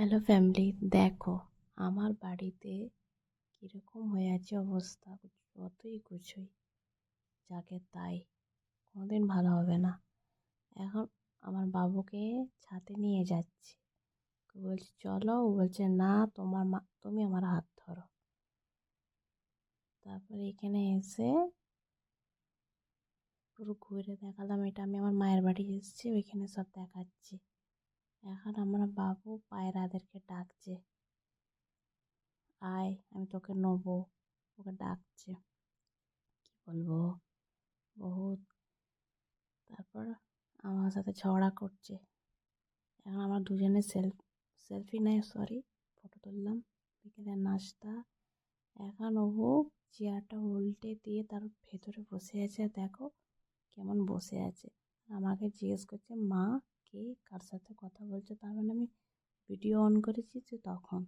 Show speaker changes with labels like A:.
A: Hello family, দেখো আমার বাড়িতে কীরকম হয়ে আছে অবস্থা। যতই গুছোই যাকে তাই কোনোদিন ভালো হবে না। এখন আমার বাবুকে ছাদে নিয়ে যাচ্ছি, বলছি চলো, ও বলছে না, তোমার মা, তুমি আমার হাত ধরো। তারপরে এখানে এসে পুরো ঘুরে দেখালাম, এটা আমি আমার মায়ের বাড়ি এসেছি, ওইখানে সব দেখাচ্ছি। এখন আমার বাবু পায়রাদেরকে ডাকছে, আয় আমি তোকে নেবো, ওকে ডাকছে। কি বলবো, বহুত। তারপর আমার সাথে ঝগড়া করছে। এখন আমরা দুজনে সেলফি নেয়, সরি, ফটো তুললাম। বিকেলের নাস্তা। এখন ও চেয়ারটা উল্টে দিয়ে তার ভেতরে বসে আছে, দেখো কেমন বসে আছে। আমাকে জিজ্ঞেস করছে, মা কে কার সাথে কথা বলছো। তার মানে আমি ভিডিও অন করেছি যে তখন